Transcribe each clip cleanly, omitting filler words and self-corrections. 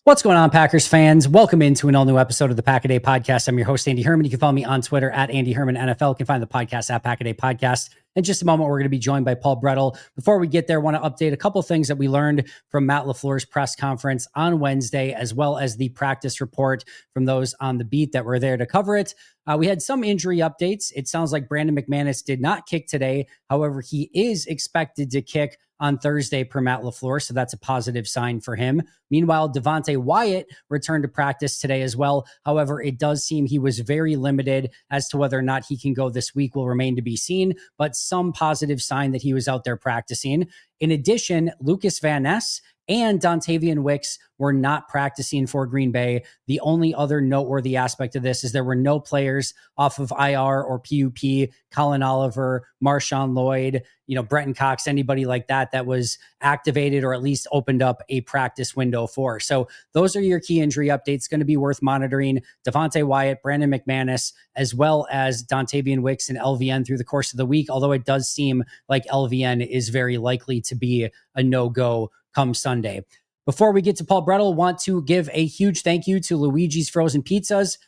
What's going on, Packers fans? Welcome into an all-new episode of the Pack-A-Day Podcast. I'm your host, Andy Herman. You can follow me on Twitter at Andy Herman NFL. You can find the podcast at Pack-A-Day Podcast. In just a moment, we're going to be joined by Paul Bretl. Before we get there, I want to update a couple of things that we learned from Matt LaFleur's press conference on Wednesday, as well as the practice report from those on the beat that were there to cover it. We had some injury updates. It sounds like Brandon McManus did not kick today. However, he is expected to kick on Thursday per Matt LaFleur, so that's a positive sign for him. Meanwhile, Devontae Wyatt returned to practice today as well. However, it does seem he was very limited. As to whether or not he can go this week will remain to be seen, but some positive sign that he was out there practicing. In addition, Lucas Van Ness and Dontayvion Wicks were not practicing for Green Bay. The only other noteworthy aspect of this is there were no players off of IR or PUP, Colin Oliver, Marshawn Lloyd, Brenton Cox, anybody like that was activated or at least opened up a practice window for. So those are your key injury updates, going to be worth monitoring. Devontae Wyatt, Brandon McManus, as well as Dontayvion Wicks and LVN through the course of the week, although it does seem like LVN is very likely to be a no-go come Sunday. Before we get to Paul Bretl, want to give a huge thank you to Luigi's Frozen Pizzas.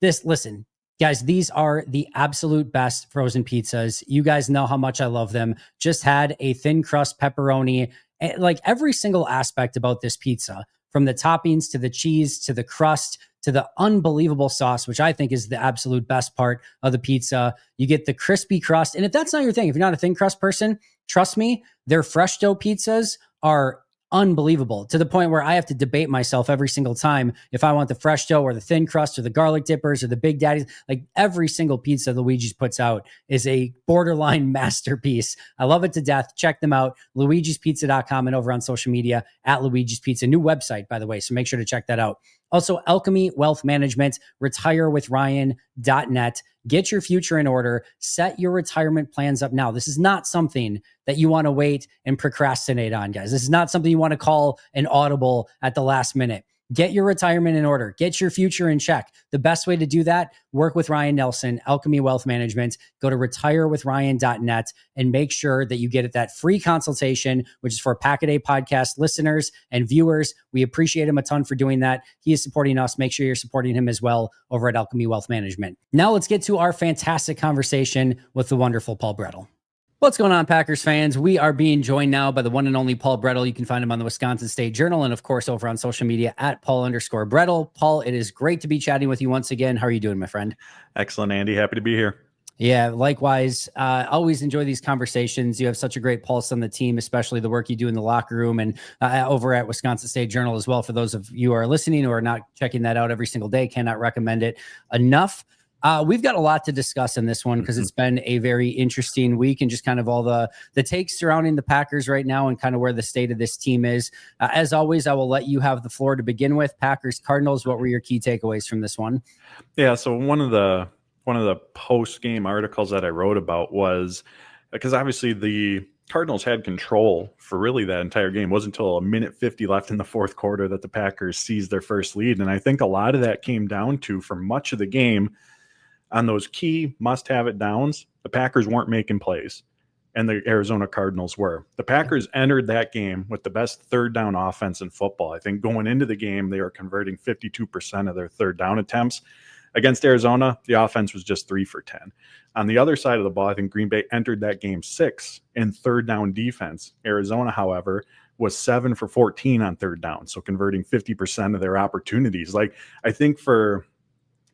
Listen, guys, these are the absolute best frozen pizzas. You guys know how much I love them. Just had a thin crust pepperoni. Like every single aspect about this pizza, from the toppings to the cheese to the crust to the unbelievable sauce, which I think is the absolute best part of the pizza. You get the crispy crust. And if that's not your thing, if you're not a thin crust person, trust me, their fresh dough pizzas are unbelievable, to the point where I have to debate myself every single time if I want the fresh dough or the thin crust or the garlic dippers or the Big Daddies. Like every single pizza Luigi's puts out is a borderline masterpiece. I love it to death. Check them out, luigispizza.com, and over on social media at Luigi's Pizza. New website, by the way, so make sure to check that out. Also, Alchemy Wealth Management, retirewithryan.net. Get your future in order. Set your retirement plans up now. This is not something that you want to wait and procrastinate on, guys. This is not something you want to call an audible at the last minute. Get your retirement in order. Get your future in check. The best way to do that, work with Ryan Nelson, Alchemy Wealth Management. Go to retirewithryan.net and make sure that you get that free consultation, which is for Pack-A-Day Podcast listeners and viewers. We appreciate him a ton for doing that. He is supporting us. Make sure you're supporting him as well over at Alchemy Wealth Management. Now let's get to our fantastic conversation with the wonderful Paul Bretl. What's going on, Packers fans? We are being joined now by the one and only Paul Bretl. You can find him on the Wisconsin State Journal and, of course, over on social media at Paul_Bretl. Paul, it is great to be chatting with you once again. How are you doing, my friend? Excellent, Andy. Happy to be here. Yeah, likewise. Always enjoy these conversations. You have such a great pulse on the team, especially the work you do in the locker room and over at Wisconsin State Journal as well. For those of you who are listening or are not checking that out every single day, cannot recommend it enough. We've got a lot to discuss in this one because it's been a very interesting week and just kind of all the takes surrounding the Packers right now and kind of where the state of this team is. As always, I will let you have the floor to begin with. Packers, Cardinals, what were your key takeaways from this one? Yeah, so one of the post-game articles that I wrote about was because obviously the Cardinals had control for really that entire game. It wasn't until a minute 50 left in the fourth quarter that the Packers seized their first lead. And I think a lot of that came down to, for much of the game, on those key must-have-it downs, the Packers weren't making plays, and the Arizona Cardinals were. The Packers entered that game with the best third-down offense in football. I think going into the game, they were converting 52% of their third-down attempts. Against Arizona, the offense was just 3 for 10. On the other side of the ball, I think Green Bay entered that game 6 in third-down defense. Arizona, however, was 7 for 14 on third down, so converting 50% of their opportunities. Like, I think for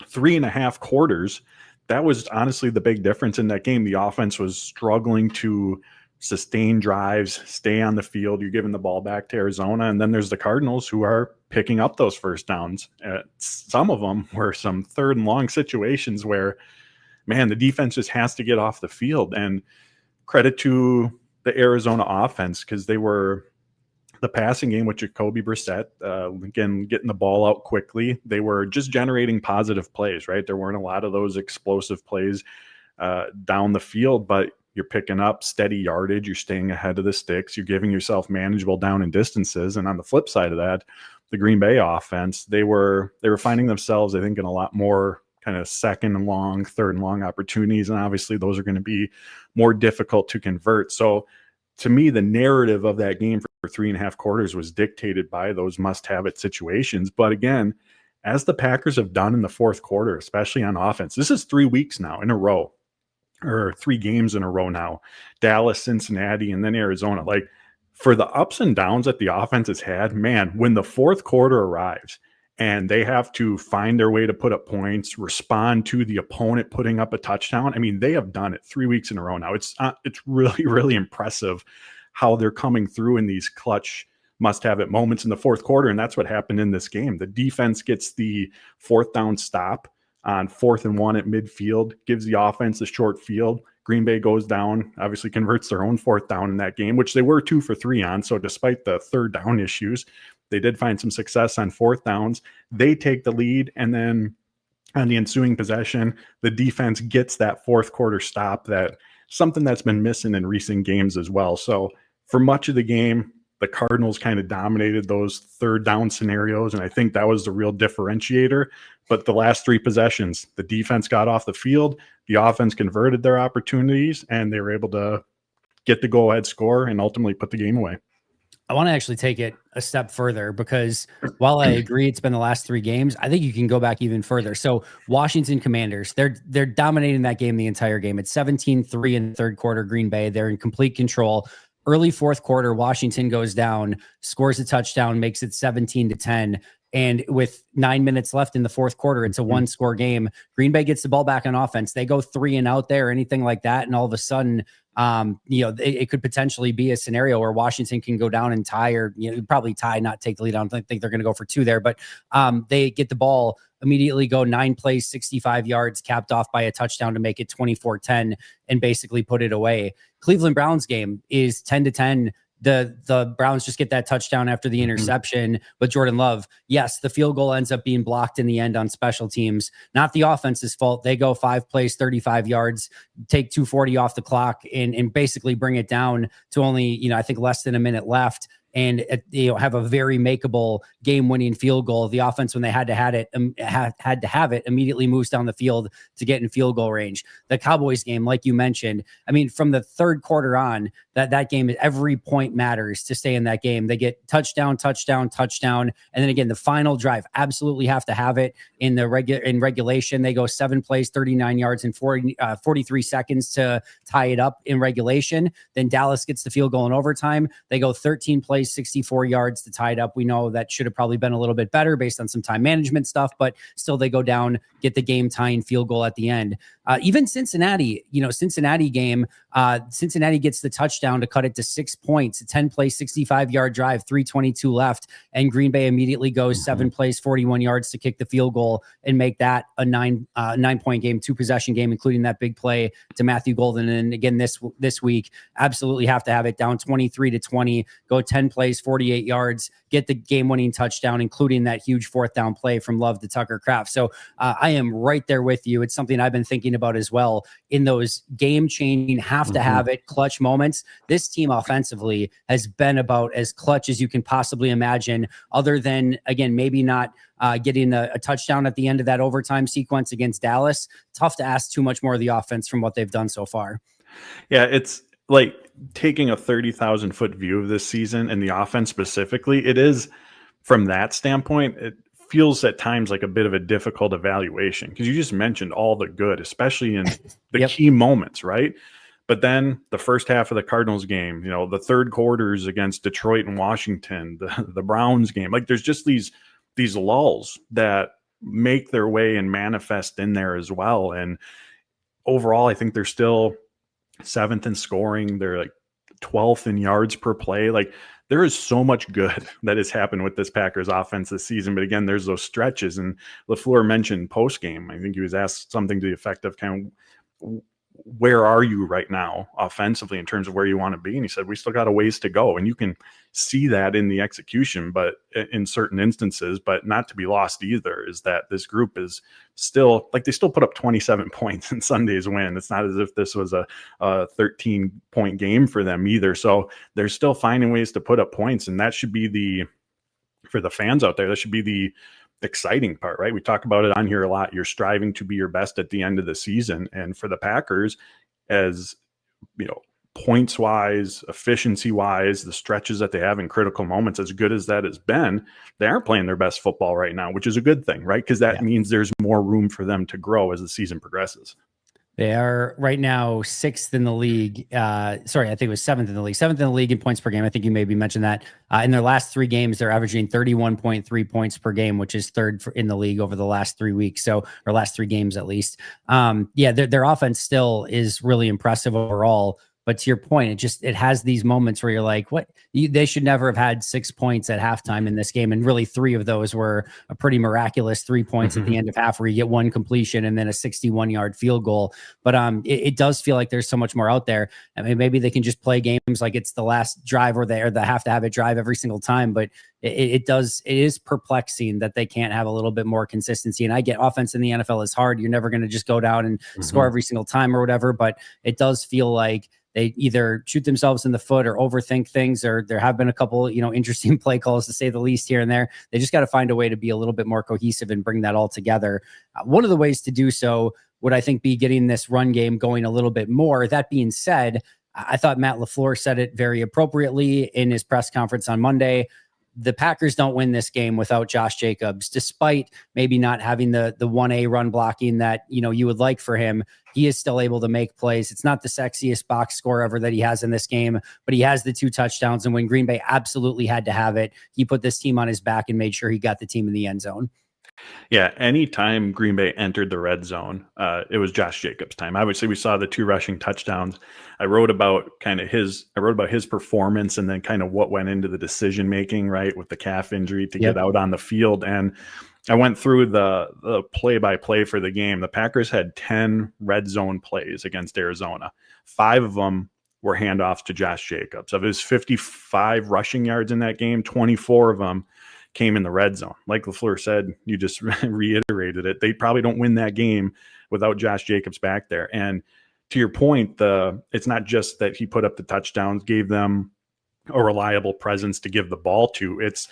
3.5 quarters, that was honestly the big difference in that game. The offense was struggling to sustain drives, stay on the field. You're giving the ball back to Arizona, and then there's the Cardinals who are picking up those first downs. Some of them were some third and long situations where, man, the defense just has to get off the field. And credit to the Arizona offense, because they were the passing game with Jacoby Brissett, again, getting the ball out quickly. They were just generating positive plays, right? There weren't a lot of those explosive plays down the field, but you're picking up steady yardage. You're staying ahead of the sticks. You're giving yourself manageable down and distances. And on the flip side of that, the Green Bay offense, they were finding themselves, I think, in a lot more kind of second and long, third and long opportunities. And obviously those are going to be more difficult to convert. So to me, the narrative of that game for for 3.5 quarters was dictated by those must-have-it situations. But again, as the Packers have done in the fourth quarter, especially on offense, this is 3 weeks now in a row, or 3 games in a row now, Dallas, Cincinnati, and then Arizona. Like, for the ups and downs that the offense has had, man, when the fourth quarter arrives and they have to find their way to put up points, respond to the opponent putting up a touchdown, I mean, they have done it 3 weeks in a row now. It's really, really impressive how they're coming through in these clutch must-have-it moments in the fourth quarter, and that's what happened in this game. The defense gets the fourth down stop on 4th and 1 at midfield, gives the offense a short field. Green Bay goes down, obviously converts their own fourth down in that game, which they were 2 for 3 on. So despite the third down issues, they did find some success on fourth downs. They take the lead, and then on the ensuing possession, the defense gets that fourth quarter stop, that something that's been missing in recent games as well. So for much of the game, the Cardinals kind of dominated those third down scenarios, and I think that was the real differentiator. But the last 3 possessions, the defense got off the field, the offense converted their opportunities, and they were able to get the go-ahead score and ultimately put the game away. I want to actually take it a step further, because while I agree it's been the last 3 games, I think you can go back even further. So Washington Commanders, they're dominating that game the entire game. It's 17-3 in the third quarter. Green Bay, they're in complete control. Early fourth quarter, Washington goes down, scores a touchdown, makes it 17-10. And with 9 minutes left in the fourth quarter, it's a 1-score game. Green Bay gets the ball back on offense. They go 3 and out there, anything like that. And all of a sudden, it could potentially be a scenario where Washington can go down and tie, or probably tie, not take the lead. I don't think they're going to go for 2 there, but they get the ball, immediately go 9 plays, 65 yards, capped off by a touchdown to make it 24-10 and basically put it away. Cleveland Browns game is 10-10. The Browns just get that touchdown after the interception, but Jordan Love, yes, the field goal ends up being blocked in the end on special teams. Not the offense's fault. They go 5 plays, 35 yards, take 2:40 off the clock, and basically bring it down to only, I think less than a minute left. And have a very makeable game-winning field goal. The offense, when they had to have it, immediately moves down the field to get in field goal range. The Cowboys game, like you mentioned, I mean, from the third quarter on, that game, every point matters to stay in that game. They get touchdown, touchdown, touchdown, and then again, the final drive, absolutely have to have it in regulation. They go 7 plays, 39 yards, and 43 seconds to tie it up in regulation. Then Dallas gets the field goal in overtime. They go 13 plays, 64 yards to tie it up. We know that should have probably been a little bit better based on some time management stuff, but still they go down, get the game tying field goal at the end. Even Cincinnati, Cincinnati game, Cincinnati gets the touchdown to cut it to 6 points, a 10 play, 65-yard drive, 3:22 left. And Green Bay immediately goes 7 plays, 41 yards to kick the field goal and make that a 9-point game, 2-possession game, including that big play to Matthew Golden. And again, this week, absolutely have to have it down 23-20, go 10 plays, 48 yards, get the game-winning touchdown, including that huge 4th down play from Love to Tucker Kraft. So I am right there with you. It's something I've been thinking about as well in those game-changing, have-to-have-it clutch moments. This team offensively has been about as clutch as you can possibly imagine, other than, again, maybe not getting a touchdown at the end of that overtime sequence against Dallas. Tough to ask too much more of the offense from what they've done so far. Yeah, it's like taking a 30,000-foot view of this season and the offense specifically. It is, from that standpoint, it feels at times like a bit of a difficult evaluation, because you just mentioned all the good, especially in the key moments, right? But then the first half of the Cardinals game, the third quarters against Detroit and Washington, the Browns game, like there's just these lulls that make their way and manifest in there as well. And overall, I think they're still 7th in scoring. They're like 12th in yards per play. Like, there is so much good that has happened with this Packers offense this season. But again, there's those stretches. And LaFleur mentioned post game, I think he was asked something to the effect of kind of, where are you right now offensively in terms of where you want to be? And he said, we still got a ways to go. And you can see that in the execution, but in certain instances, but not to be lost either, is that this group is still, like, they still put up 27 points in Sunday's win. It's not as if this was a 13-point game for them either. So they're still finding ways to put up points. And that should be for the fans out there, that should be the exciting part, right? We talk about it on here a lot. You're striving to be your best at the end of the season. And for the Packers, as points wise, efficiency wise, the stretches that they have in critical moments, as good as that has been, they aren't playing their best football right now, which is a good thing, right? Because that means there's more room for them to grow as the season progresses. They are right now 6th in the league. I think it was 7th in the league. 7th in the league in points per game. I think you maybe mentioned that. In their last 3 games, they're averaging 31.3 points per game, which is 3rd in the league over the last 3 weeks. Or last 3 games at least. Their offense still is really impressive overall. But to your point, it has these moments where you're like, what? They should never have had 6 points at halftime in this game. And really 3 of those were a pretty miraculous 3 points at the end of half where you get 1 completion and then a 61-yard field goal. But it does feel like there's so much more out there. I mean, maybe they can just play games like it's the last drive or they have to have it drive every single time. But it is perplexing that they can't have a little bit more consistency. And I get offense in the NFL is hard. You're never going to just go down and score every single time or whatever. But it does feel like they either shoot themselves in the foot or overthink things, or there have been a couple, interesting play calls to say the least here and there. They just got to find a way to be a little bit more cohesive and bring that all together. One of the ways to do so would, I think, be getting this run game going a little bit more. That being said, I thought Matt LaFleur said it very appropriately in his press conference on Monday. The Packers don't win this game without Josh Jacobs, despite maybe not having the 1A run blocking that, you would like for him. He is still able to make plays. It's not the sexiest box score ever that he has in this game, but he has the 2 touchdowns. And when Green Bay absolutely had to have it, he put this team on his back and made sure he got the team in the end zone. Yeah, anytime Green Bay entered the red zone, it was Josh Jacobs' time. Obviously, we saw the 2 rushing touchdowns. I wrote about his performance and then kind of what went into the decision making, right, with the calf injury to get out on the field. And I went through the play-by-play for the game. The Packers had 10 red zone plays against Arizona. 5 of them were handoffs to Josh Jacobs. Of his 55 rushing yards in that game, 24 of them came in the red zone. Like LaFleur said, you just reiterated it. They probably don't win that game without Josh Jacobs back there. And to your point, it's not just that he put up the touchdowns, gave them a reliable presence to give the ball to. It's,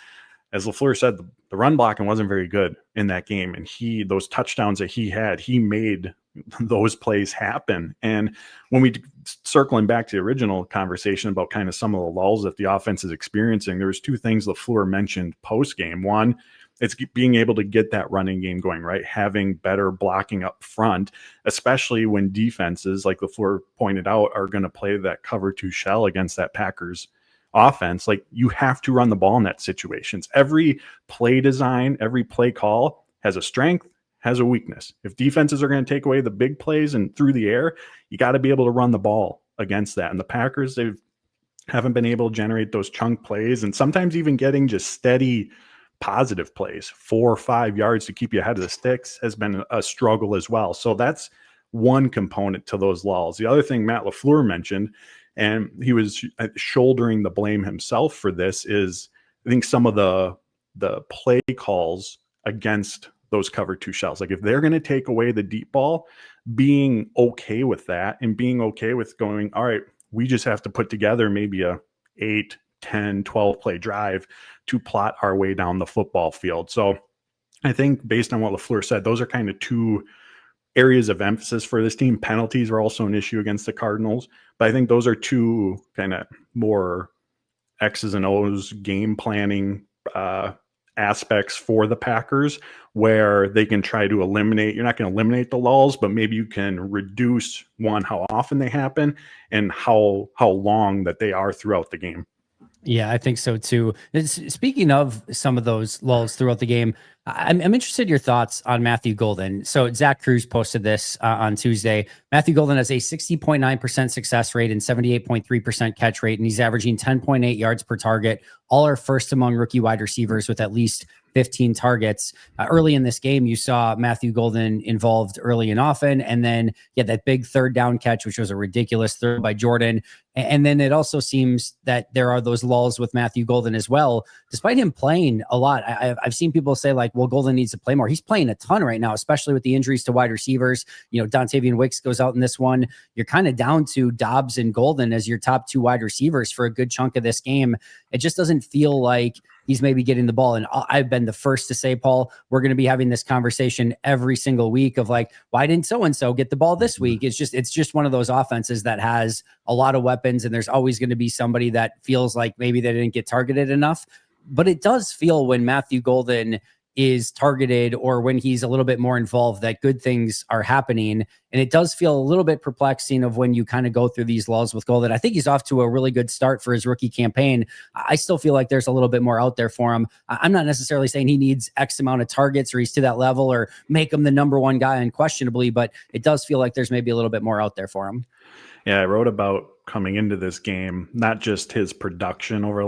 as LaFleur said, the run blocking wasn't very good in that game. And those touchdowns that he had, he made those plays happen. And when we circling back to the original conversation about kind of some of the lulls that the offense is experiencing, there was 2 things LaFleur mentioned post game. One, it's being able to get that running game going, right? Having better blocking up front, especially when defenses, like LaFleur pointed out, are going to play that cover 2 shell against that Packers offense. Like, you have to run the ball in that situations. Every play design, every play call has a strength, has a weakness. If defenses are going to take away the big plays and through the air, you got to be able to run the ball against that. And the Packers, they haven't been able to generate those chunk plays, and sometimes even getting just steady positive plays, 4 or 5 yards to keep you ahead of the sticks, has been a struggle as well. So that's one component to those lulls. The other thing Matt LaFleur mentioned, and he was shouldering the blame himself for this, is I think some of the play calls against those cover 2 shells. Like, if they're going to take away the deep ball, being okay with that and being okay with going, all right, we just have to put together maybe a 8, 10, 12 play drive to plot our way down the football field. So I think based on what LaFleur said, those are kind of 2 areas of emphasis for this team. Penalties are also an issue against the Cardinals, but I think those are 2 kind of more X's and O's game planning aspects for the Packers, where they can try to eliminate, you're not going to eliminate the lulls, but maybe you can reduce, one, how often they happen and how long that they are throughout the game. Yeah, I think so too. Speaking of some of those lulls throughout the game, I'm interested in your thoughts on Matthew Golden. So Zach Cruz posted this on Tuesday. Matthew Golden has a 60.9% success rate and 78.3% catch rate, and he's averaging 10.8 yards per target. All are first among rookie wide receivers with at least 15 targets. Early in this game, you saw Matthew Golden involved early and often, and then that big 3rd down catch, which was a ridiculous throw by Jordan. And then it also seems that there are those lulls with Matthew Golden as well, despite him playing a lot. I've seen people say, like, well, Golden needs to play more. He's playing a ton right now, especially with the injuries to wide receivers. Dontayvion Wicks goes out in this one. You're kind of down to Dobbs and Golden as your top 2 wide receivers for a good chunk of this game. It just doesn't feel like he's maybe getting the ball. And I've been the first to say, Paul, we're going to be having this conversation every single week of like, why didn't so-and-so get the ball this week? It's just one of those offenses that has a lot of weapons, and there's always going to be somebody that feels like maybe they didn't get targeted enough. But it does feel when Matthew Golden is targeted or when he's a little bit more involved that good things are happening. And it does feel a little bit perplexing of when you kind of go through these lulls with Golden. I think he's off to a really good start for his rookie campaign. I still feel like there's a little bit more out there for him. I'm not necessarily saying he needs X amount of targets or he's to that level or make him the number one guy unquestionably, but it does feel like there's maybe a little bit more out there for him. Yeah, I wrote about coming into this game, not just his production over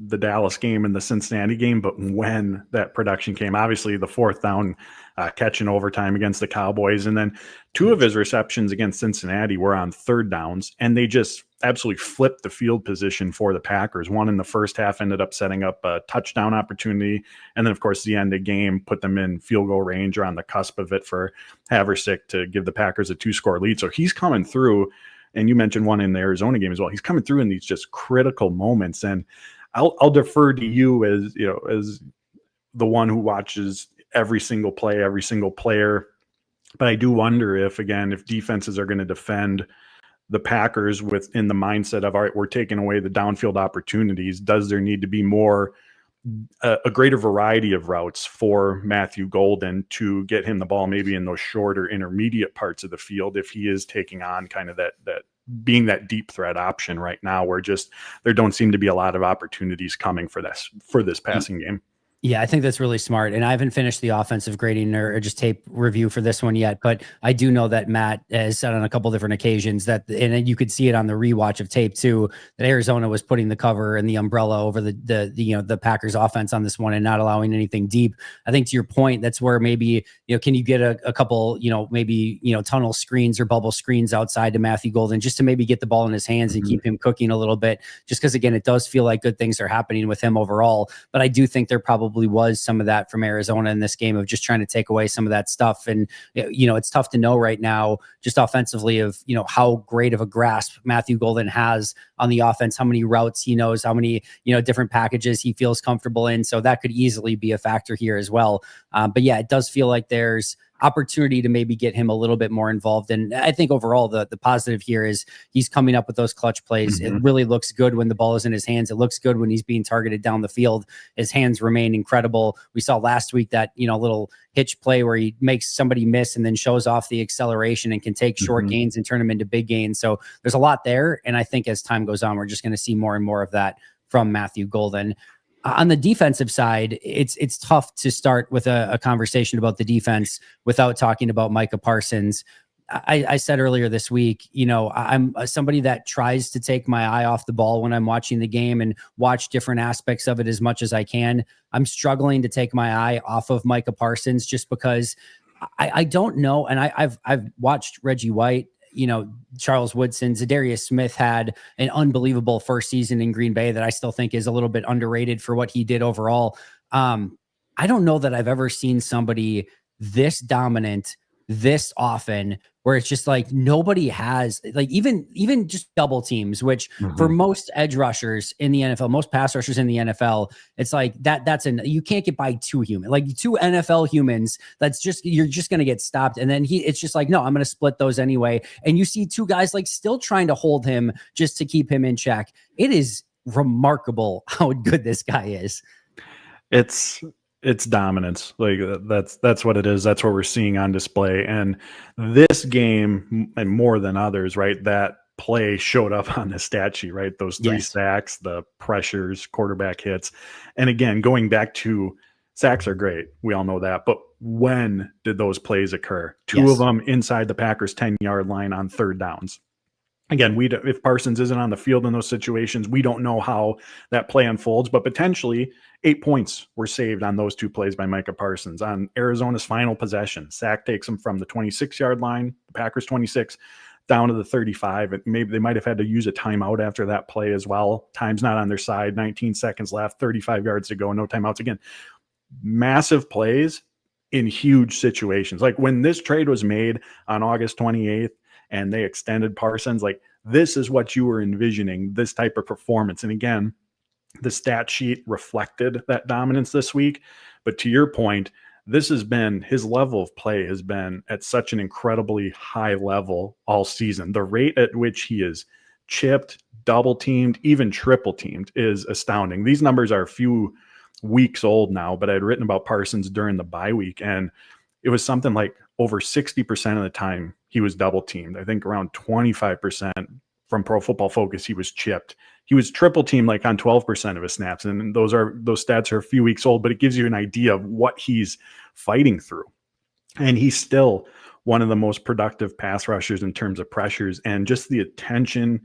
the Dallas game and the Cincinnati game, but when that production came. Obviously, the fourth down catch in overtime against the Cowboys. And then two of his receptions against Cincinnati were on third downs, and they just absolutely flipped the field position for the Packers. One in the first half ended up setting up a touchdown opportunity. And then, of course, the end of the game put them in field goal range or on the cusp of it for Haversick to give the Packers a 2-score lead. So he's coming through. And you mentioned one in the Arizona game as well. He's coming through in these just critical moments. And I'll defer to you as the one who watches every single play, every single player. But I do wonder if defenses are going to defend the Packers in the mindset of, all right, we're taking away the downfield opportunities. Does there need to be a greater variety of routes for Matthew Golden to get him the ball maybe in those shorter intermediate parts of the field if he is taking on kind of that being that deep threat option right now, where there don't seem to be a lot of opportunities coming for this passing game. Yeah, I think that's really smart. And I haven't finished the offensive grading or just tape review for this one yet, but I do know that Matt has said on a couple different occasions that, and you could see it on the rewatch of tape too, that Arizona was putting the cover and the umbrella over the Packers offense on this one and not allowing anything deep. I think to your point, that's where maybe, can you get a couple, maybe, tunnel screens or bubble screens outside to Matthew Golden just to maybe get the ball in his hands and keep him cooking a little bit, just because again, it does feel like good things are happening with him overall. But I do think there probably was some of that from Arizona in this game of just trying to take away some of that stuff. And, it's tough to know right now, just offensively of, how great of a grasp Matthew Golden has on the offense, how many routes he knows, how many, different packages he feels comfortable in. So that could easily be a factor here as well. But yeah, it does feel like there's opportunity to maybe get him a little bit more involved. And I think overall the positive here is he's coming up with those clutch plays. It really looks good when the ball is in his hands. It looks good when he's being targeted down the field. His hands remain incredible. We saw last week that, little hitch play where he makes somebody miss and then shows off the acceleration and can take short gains and turn them into big gains. So there's a lot there. And I think as time goes on, we're just going to see more and more of that from Matthew Golden. On the defensive side, it's tough to start with a conversation about the defense without talking about Micah Parsons. I said earlier this week, I'm somebody that tries to take my eye off the ball when I'm watching the game and watch different aspects of it as much as I can. I'm struggling to take my eye off of Micah Parsons just because I don't know. And I've watched Reggie White, Charles Woodson, Zadarius Smith had an unbelievable first season in Green Bay that I still think is a little bit underrated for what he did overall. I don't know that I've ever seen somebody this dominant this often, where it's just like nobody has, like, even just double teams, which for most edge rushers in the NFL, most pass rushers in the NFL, it's like you can't get by two NFL humans. You're just going to get stopped. And then it's just like, no, I'm going to split those anyway. And you see two guys like still trying to hold him just to keep him in check. It is remarkable how good this guy is. It's dominance. Like that's what it is. That's what we're seeing on display. And this game, and more than others, right, that play showed up on the stat sheet, right? Those three sacks, the pressures, quarterback hits. And again, going back to sacks are great. We all know that. But when did those plays occur? Two of them inside the Packers 10-yard line on third downs. Again, if Parsons isn't on the field in those situations, we don't know how that play unfolds, but potentially 8 points were saved on those two plays by Micah Parsons. On Arizona's final possession, sack takes them from the 26-yard line, the Packers 26, down to the 35. Maybe they might have had to use a timeout after that play as well. Time's not on their side, 19 seconds left, 35 yards to go, no timeouts. Again, massive plays in huge situations. Like when this trade was made on August 28th, and they extended Parsons, like this is what you were envisioning, this type of performance. And again, the stat sheet reflected that dominance this week. But to your point, this has been his level of play has been at such an incredibly high level all season. The rate at which he is chipped, double teamed, even triple teamed is astounding. These numbers are a few weeks old now, but I'd written about Parsons during the bye week, and it was something like over 60% of the time he was double teamed. I think around 25% from Pro Football Focus, he was chipped. He was triple teamed like on 12% of his snaps. And those stats are a few weeks old, but it gives you an idea of what he's fighting through. And he's still one of the most productive pass rushers in terms of pressures, and just the attention,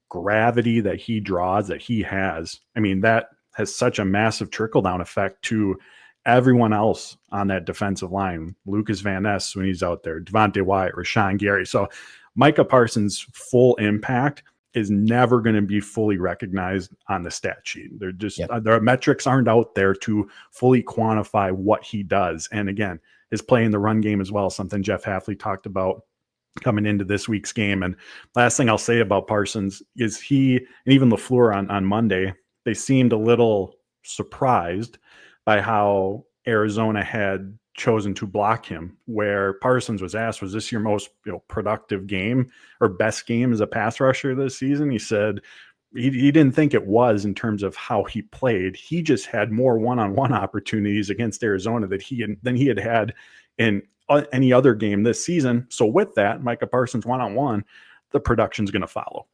gravity that he draws, that he has. I mean, that has such a massive trickle down effect to everyone else on that defensive line. Lucas Van Ness when he's out there, Devontae Wyatt, Rashawn Gary. So Micah Parsons' full impact is never going to be fully recognized on the stat sheet. They're just their metrics aren't out there to fully quantify what he does. And again, his play in the run game as well, something Jeff Hafley talked about coming into this week's game. And last thing I'll say about Parsons is he, and even LaFleur on Monday, they seemed a little surprised by how Arizona had chosen to block him, where Parsons was asked, was this your most productive game or best game as a pass rusher this season? He said he didn't think it was in terms of how he played. He just had more one-on-one opportunities against Arizona than he had in any other game this season. So with that, Micah Parsons one-on-one, the production's going to follow.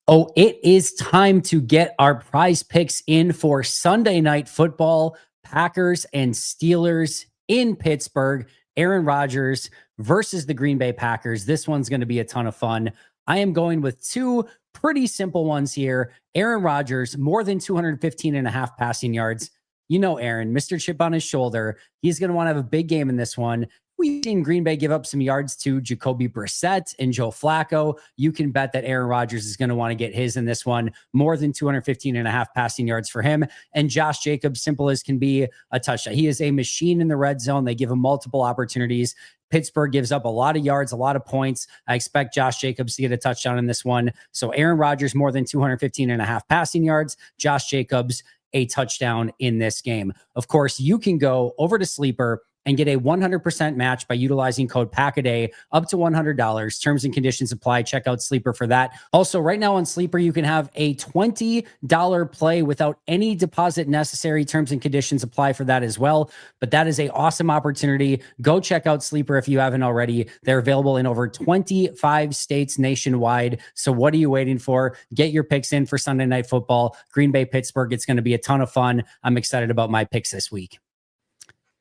Oh, it is time to get our prize picks in for Sunday Night Football. Packers and Steelers in Pittsburgh. Aaron Rodgers versus the Green Bay Packers. This one's going to be a ton of fun. I am going with two pretty simple ones here. Aaron Rodgers, more than 215.5 passing yards. You know, Aaron, Mr. Chip on his shoulder. He's going to want to have a big game in this one. We've seen Green Bay give up some yards to Jacoby Brissett and Joe Flacco. You can bet that Aaron Rodgers is going to want to get his in this one. More than 215.5 passing yards for him. And Josh Jacobs, simple as can be, a touchdown. He is a machine in the red zone. They give him multiple opportunities. Pittsburgh gives up a lot of yards, a lot of points. I expect Josh Jacobs to get a touchdown in this one. So Aaron Rodgers, more than 215.5 passing yards. Josh Jacobs, a touchdown in this game. Of course, you can go over to Sleeper and get a 100% match by utilizing code PACKADAY up to $100. Terms and conditions apply. Check out Sleeper for that. Also, right now on Sleeper, you can have a $20 play without any deposit necessary. Terms and conditions apply for that as well. But that is an awesome opportunity. Go check out Sleeper if you haven't already. They're available in over 25 states nationwide. So what are you waiting for? Get your picks in for Sunday Night Football. Green Bay, Pittsburgh. It's going to be a ton of fun. I'm excited about my picks this week.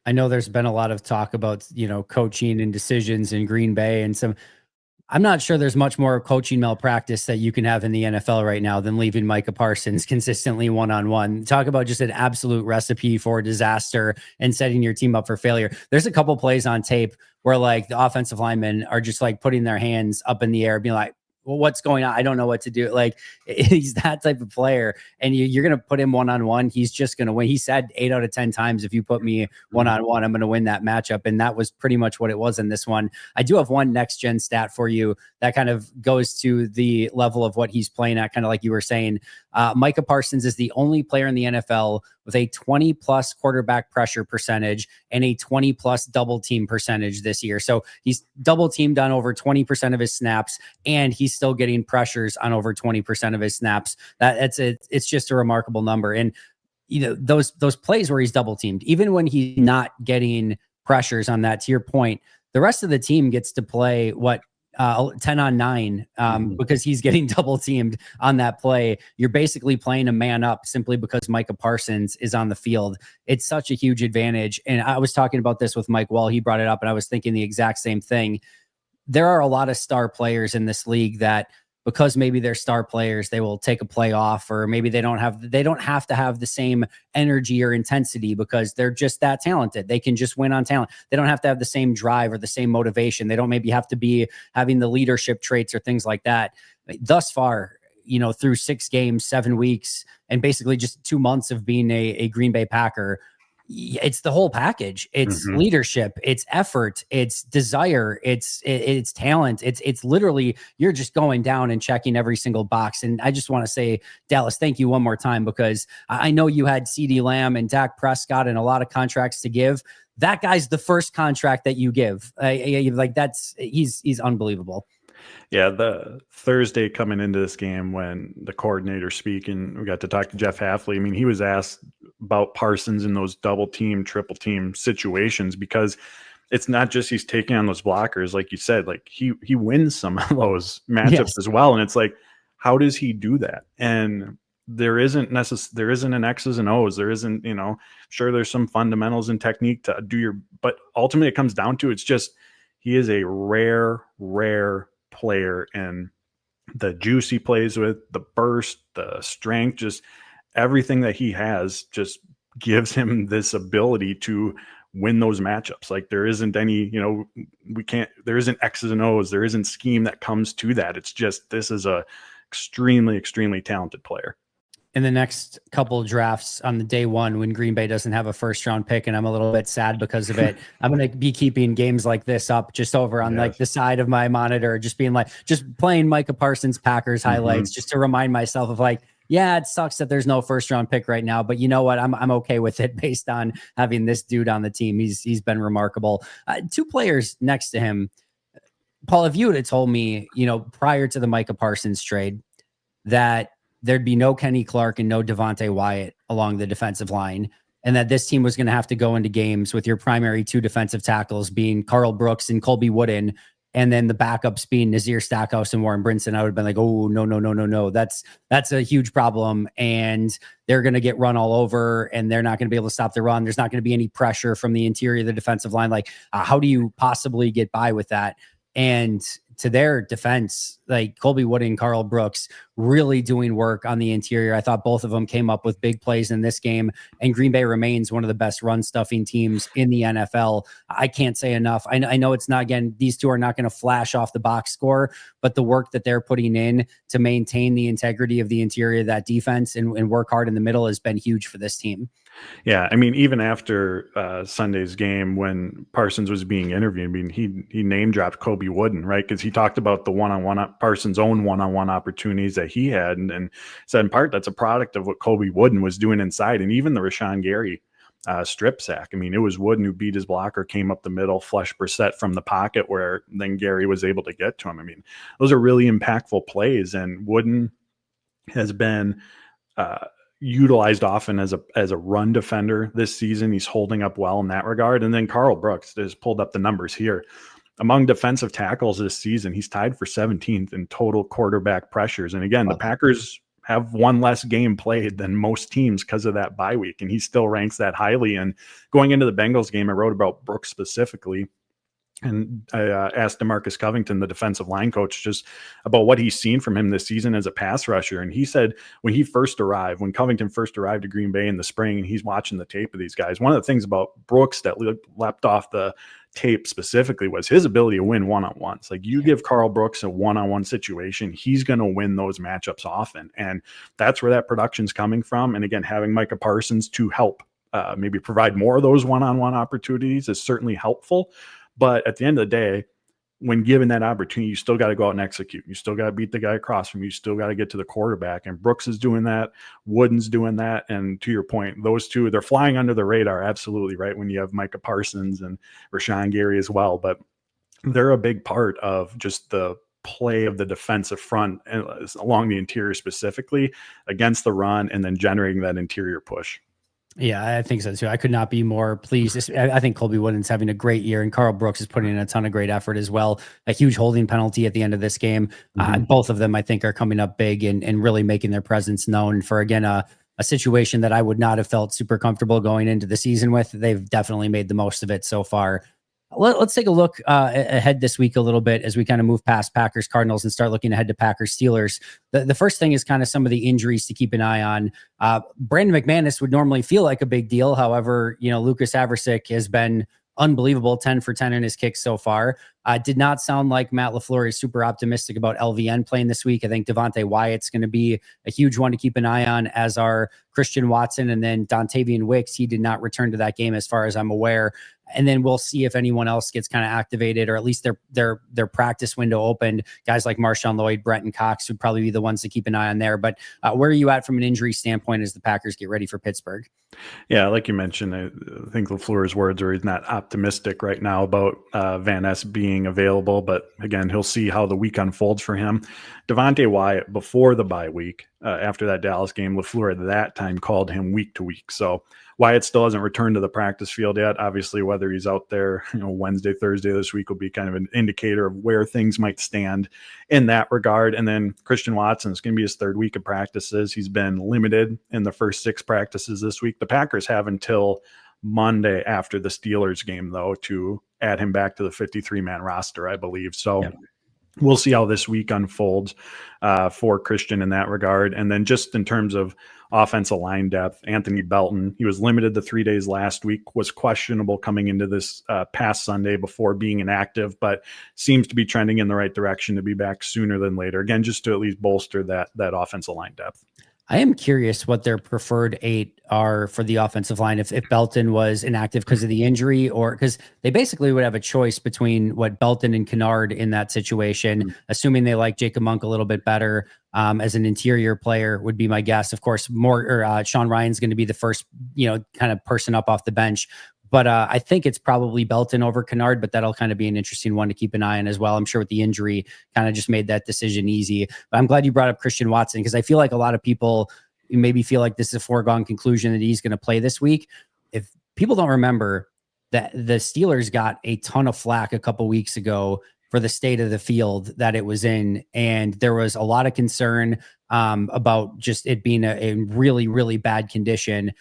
I know there's been a lot of talk about, coaching and decisions in Green Bay and I'm not sure there's much more coaching malpractice that you can have in the NFL right now than leaving Micah Parsons consistently one-on-one. Talk about just an absolute recipe for disaster and setting your team up for failure. There's a couple plays on tape where the offensive linemen are just putting their hands up in the air, being like, well, what's going on? I don't know what to do. He's that type of player, and you're going to put him one-on-one. He's just going to win. He said 8 out of 10 times, if you put me one-on-one, I'm going to win that matchup. And that was pretty much what it was in this one. I do have one next gen stat for you that kind of goes to the level of what he's playing at, kind of like you were saying. Micah Parsons is the only player in the NFL with a 20 plus quarterback pressure percentage and a 20 plus double team percentage this year. So he's double teamed on over 20% of his snaps, and he's still getting pressures on over 20% of his snaps. It's just a remarkable number. And those plays where he's double teamed, even when he's not getting pressures on that, to your point, the rest of the team gets to play 10 on 9 because he's getting double teamed on that play. You're basically playing a man up simply because Micah Parsons is on the field. It's such a huge advantage. And I was talking about this with Mike while he brought it up, and I was thinking the exact same thing. There are a lot of star players in this league that, because maybe they're star players, they will take a play off, or maybe they don't have to have the same energy or intensity because they're just that talented. They can just win on talent. They don't have to have the same drive or the same motivation. They don't maybe have to be having the leadership traits or things like that. Thus far, through 6 games, 7 weeks, and basically just 2 months of being a Green Bay Packer, it's the whole package. It's leadership, it's effort, it's desire, it's talent. It's literally, you're just going down and checking every single box. And I just want to say, Dallas, thank you one more time, because I know you had CeeDee Lamb and Dak Prescott and a lot of contracts to give. That guy's the first contract that you give. Like he's unbelievable. Yeah, the Thursday coming into this game when the coordinator speaking, we got to talk to Jeff Hafley. I mean, he was asked about Parsons in those double team, triple team situations, because it's not just he's taking on those blockers, like you said, like he wins some of those matchups as well. And it's like, how does he do that? And there isn't an X's and O's. There isn't, sure, there's some fundamentals and technique to do but ultimately it comes down to, it's just, he is a rare player, and the juice he plays with, the burst, the strength, just everything that he has just gives him this ability to win those matchups. Like there isn't any, there isn't X's and O's, there isn't scheme that comes to that. It's just, this is a extremely talented player. In the next couple of drafts on the day one, when Green Bay doesn't have a first round pick, and I'm a little bit sad because of it, I'm going to be keeping games like this up just over on like the side of my monitor, just playing Micah Parsons Packers highlights, just to remind myself of like, yeah, it sucks that there's no first round pick right now, but you know what? I'm okay with it based on having this dude on the team. He's been remarkable. Two players next to him, Paul, if you had told me, prior to the Micah Parsons trade, that there'd be no Kenny Clark and no Devontae Wyatt along the defensive line, and that this team was going to have to go into games with your primary two defensive tackles being Karl Brooks and Colby Wooden, and then the backups being Nazir Stackhouse and Warren Brinson, I would have been like, oh, no. That's a huge problem. And they're going to get run all over, and they're not going to be able to stop the run. There's not going to be any pressure from the interior of the defensive line. Like, how do you possibly get by with that? And to their defense, like Colby Wood and Karl Brooks really doing work on the interior. I thought both of them came up with big plays in this game, and Green Bay remains one of the best run stuffing teams in the NFL. I can't say enough. I know it's not, again, these two are not going to flash off the box score, but the work that they're putting in to maintain the integrity of the interior of that defense and work hard in the middle has been huge for this team. Yeah, I mean, even after Sunday's game, when Parsons was being interviewed, I mean, he name dropped Colby Wooden, right? Because he talked about the Parsons' own one-on-one opportunities that he had, and said in part that's a product of what Colby Wooden was doing inside, and even the Rashawn Gary strip sack. I mean, it was Wooden who beat his blocker, came up the middle, flushed Brissett from the pocket, where then Gary was able to get to him. I mean, those are really impactful plays, and Wooden has been utilized often as a run defender this season. He's holding up well in that regard. And then Karl Brooks has pulled up the numbers here. Among defensive tackles this season, he's tied for 17th in total quarterback pressures. And again, the Packers have one less game played than most teams because of that bye week, and he still ranks that highly. And going into the Bengals game, I wrote about Brooks specifically, and I asked DeMarcus Covington, the defensive line coach, just about what he's seen from him this season as a pass rusher. And he said when Covington first arrived to Green Bay in the spring, and he's watching the tape of these guys, one of the things about Brooks that leapt off the tape specifically was his ability to win one-on-ones. Like, you give Karl Brooks a one-on-one situation, he's going to win those matchups often. And that's where that production's coming from. And again, having Micah Parsons to help maybe provide more of those one-on-one opportunities is certainly helpful. But at the end of the day, when given that opportunity, you still got to go out and execute. You still got to beat the guy across from you. You still got to get to the quarterback. And Brooks is doing that. Wooden's doing that. And to your point, those two, they're flying under the radar. Absolutely right. When you have Micah Parsons and Rashawn Gary as well, but they're a big part of just the play of the defensive front along the interior, specifically against the run, and then generating that interior push. Yeah, I think so too. I could not be more pleased. I think Colby Wooden's having a great year, and Karl Brooks is putting in a ton of great effort as well. A huge holding penalty at the end of this game. Both of them, I think, are coming up big and really making their presence known for, again, a situation that I would not have felt super comfortable going into the season with. They've definitely made the most of it so far. Let's take a look ahead this week a little bit as we kind of move past Packers Cardinals and start looking ahead to Packers Steelers. The first thing is kind of some of the injuries to keep an eye on. Brandon McManus would normally feel like a big deal. However, Lucas Havrisik has been unbelievable, 10 for 10 in his kicks so far. Did not sound like Matt LaFleur is super optimistic about LVN playing this week. I think Devontae Wyatt's going to be a huge one to keep an eye on, as are Christian Watson, and then Dontayvion Wicks. He did not return to that game as far as I'm aware. And then we'll see if anyone else gets kind of activated, or at least their practice window opened. Guys like Marshawn Lloyd, Brenton Cox would probably be the ones to keep an eye on there. But where are you at from an injury standpoint as the Packers get ready for Pittsburgh? Yeah, like you mentioned, I think LaFleur's words are he's not optimistic right now about Van Ness being available. But again, he'll see how the week unfolds for him. Devontae Wyatt, before the bye week, after that Dallas game, LaFleur at that time called him week to week. So Wyatt still hasn't returned to the practice field yet. Obviously, whether he's out there, Wednesday, Thursday this week will be kind of an indicator of where things might stand in that regard. And then Christian Watson, it's going to be his third week of practices. He's been limited in the first 6 practices this week. The Packers have until Monday after the Steelers game, though, to add him back to the 53-man roster, I believe. So we'll see how this week unfolds for Christian in that regard. And then just in terms of offensive line depth, Anthony Belton, he was limited the 3 days last week, was questionable coming into this past Sunday before being inactive, but seems to be trending in the right direction to be back sooner than later. Again, just to at least bolster that offensive line depth. I am curious what their preferred 8 are for the offensive line. If Belton was inactive because of the injury, or because they basically would have a choice between Belton and Kennard in that situation, assuming they like Jacob Monk a little bit better as an interior player would be my guess. Of course, Sean Ryan's going to be the first, kind of person up off the bench. But I think it's probably Belton over Kennard, but that'll kind of be an interesting one to keep an eye on as well. I'm sure with the injury kind of just made that decision easy. But I'm glad you brought up Christian Watson, because I feel like a lot of people maybe feel like this is a foregone conclusion that he's going to play this week. If people don't remember, that the Steelers got a ton of flack a couple weeks ago for the state of the field that it was in. And there was a lot of concern about just it being a really, really bad condition.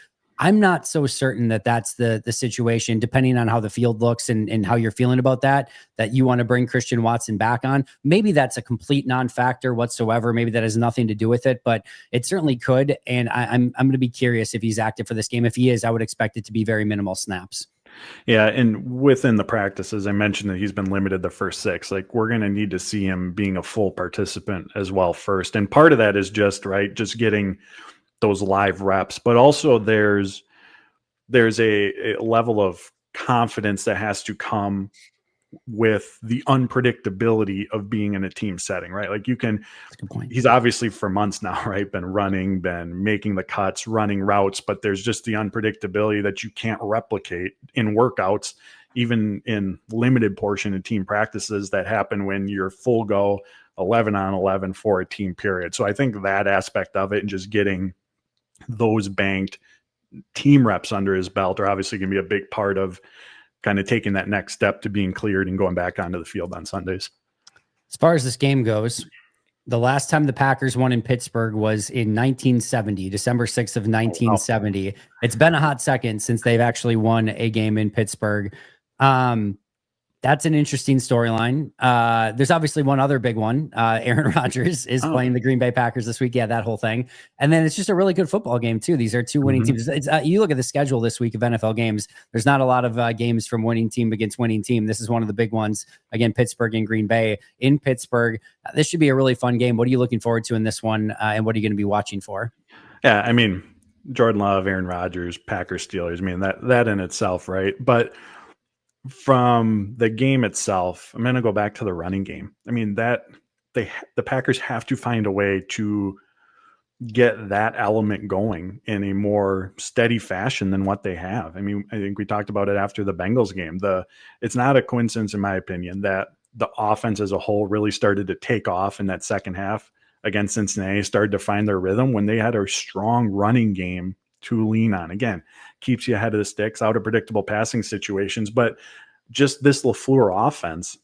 I'm not so certain that that's the situation, depending on how the field looks and how you're feeling about that you want to bring Christian Watson back on. Maybe that's a complete non-factor whatsoever. Maybe that has nothing to do with it, but it certainly could. And I'm going to be curious if he's active for this game. If he is, I would expect it to be very minimal snaps. Yeah, and within the practices, I mentioned that he's been limited the first 6. Like, we're going to need to see him being a full participant as well first. And part of that is just getting those live reps, but also there's a level of confidence that has to come with the unpredictability of being in a team setting, right? Like, he's obviously for months now, right, been making the cuts, running routes, but there's just the unpredictability that you can't replicate in workouts, even in limited portion of team practices that happen when you're full go 11 on 11 for a team period. So I think that aspect of it, and just getting those banked team reps under his belt, are obviously going to be a big part of kind of taking that next step to being cleared and going back onto the field on Sundays. As far as this game goes, the last time the Packers won in Pittsburgh was in 1970, December 6th of 1970. Oh, wow. It's been a hot second since they've actually won a game in Pittsburgh. That's an interesting storyline. There's obviously one other big one. Aaron Rodgers is playing the Green Bay Packers this week. Yeah, that whole thing. And then it's just a really good football game, too. These are 2 winning teams. You look at the schedule this week of NFL games, there's not a lot of games from winning team against winning team. This is one of the big ones. Again, Pittsburgh and Green Bay in Pittsburgh. This should be a really fun game. What are you looking forward to in this one? And what are you going to be watching for? Yeah, I mean, Jordan Love, Aaron Rodgers, Packers, Steelers. I mean, that in itself, right? But from the game itself, I'm going to go back to the running game. I mean, the Packers have to find a way to get that element going in a more steady fashion than what they have. I mean, I think we talked about it after the Bengals game. It's not a coincidence, in my opinion, that the offense as a whole really started to take off in that second half against Cincinnati, started to find their rhythm when they had a strong running game to lean on. Again, keeps you ahead of the sticks, out of predictable passing situations, but just this LaFleur offense,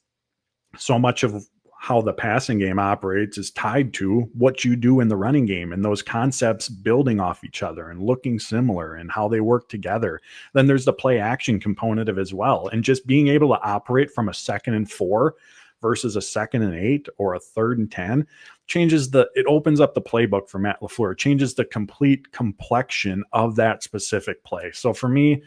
so much of how the passing game operates is tied to what you do in the running game, and those concepts building off each other and looking similar and how they work together. Then there's the play action component of it as well. And just being able to operate from a 2nd and 4 versus a 2nd and 8 or a 3rd and 10 it opens up the playbook for Matt LaFleur, changes the complete complexion of that specific play. So for me,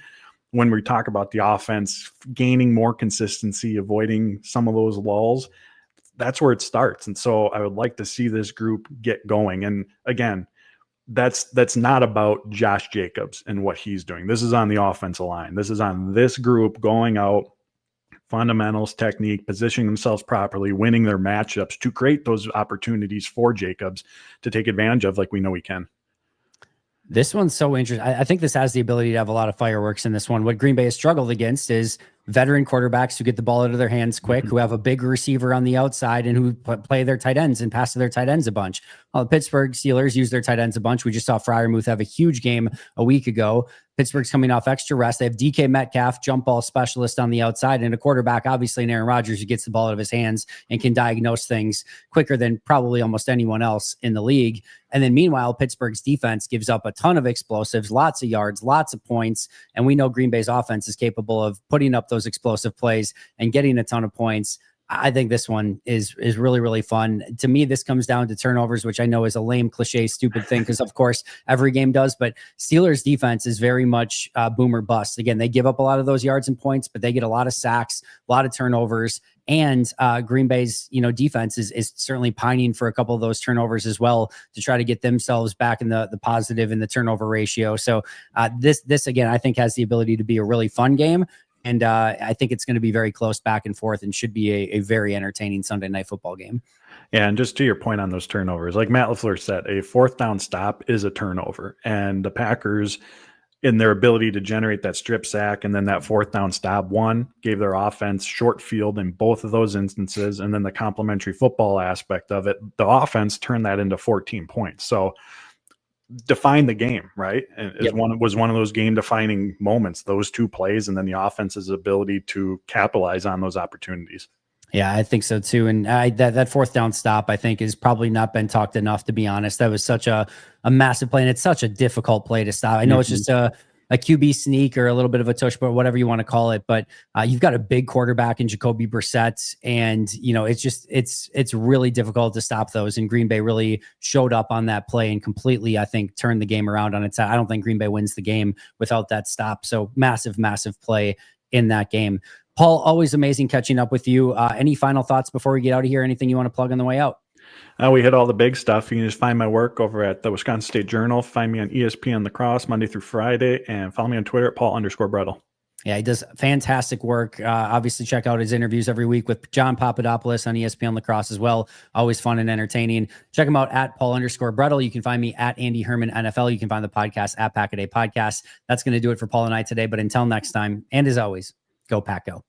when we talk about the offense gaining more consistency, avoiding some of those lulls, that's where it starts. And so I would like to see this group get going. And again, that's not about Josh Jacobs and what he's doing. This is on the offensive line. This is on this group going out, fundamentals, technique, positioning themselves properly, winning their matchups to create those opportunities for Jacobs to take advantage of, like we know he can. This one's so interesting. I think this has the ability to have a lot of fireworks in this one. What Green Bay has struggled against is veteran quarterbacks who get the ball out of their hands quick, who have a big receiver on the outside, and who play their tight ends and pass to their tight ends a bunch. Well, the Pittsburgh Steelers use their tight ends a bunch. We just saw Freiermuth have a huge game a week ago. Pittsburgh's coming off extra rest. They have DK Metcalf, jump ball specialist on the outside, and a quarterback, obviously, in Aaron Rodgers, who gets the ball out of his hands and can diagnose things quicker than probably almost anyone else in the league. And then meanwhile, Pittsburgh's defense gives up a ton of explosives, lots of yards, lots of points. And we know Green Bay's offense is capable of putting up those explosive plays and getting a ton of points. I think this one is really, really fun. To me, this comes down to turnovers, which I know is a lame, cliche, stupid thing, because of course every game does, but Steelers defense is very much boom or bust. Again, they give up a lot of those yards and points, but they get a lot of sacks, a lot of turnovers. And Green Bay's, defense is certainly pining for a couple of those turnovers as well to try to get themselves back in the positive in the turnover ratio. So this again, I think has the ability to be a really fun game. And I think it's going to be very close back and forth and should be a very entertaining Sunday night football game. Yeah, and just to your point on those turnovers, like Matt LaFleur said, a fourth down stop is a turnover. And the Packers, in their ability to generate that strip sack and then that fourth down stop, gave their offense short field in both of those instances. And then the complementary football aspect of it, the offense turned that into 14 points. So define the game, right? And was one of those game defining moments, those two plays, and then the offense's ability to capitalize on those opportunities. Yeah, I think so too. And that fourth down stop, I think, has probably not been talked enough, to be honest. That was such a massive play, and it's such a difficult play to stop. I know it's just a QB sneak or a little bit of a tush, but whatever you want to call it. But you've got a big quarterback in Jacoby Brissett, and it's really difficult to stop those. And Green Bay really showed up on that play and completely, I think, turned the game around on its side. I don't think Green Bay wins the game without that stop. So massive, massive play in that game. Paul, always amazing catching up with you. Any final thoughts before we get out of here? Anything you want to plug on the way out? We hit all the big stuff. You can just find my work over at the Wisconsin State Journal. Find me on ESPN Lacrosse Monday through Friday, and follow me on Twitter at Paul_Bretl. Yeah, he does fantastic work. Obviously, check out his interviews every week with John Papadopoulos on ESPN Lacrosse as well. Always fun and entertaining. Check him out at Paul_Bretl. You can find me at Andy Herman NFL. You can find the podcast at Pack-A-Day Podcast. That's going to do it for Paul and I today. But until next time, and as always, go Pack Go.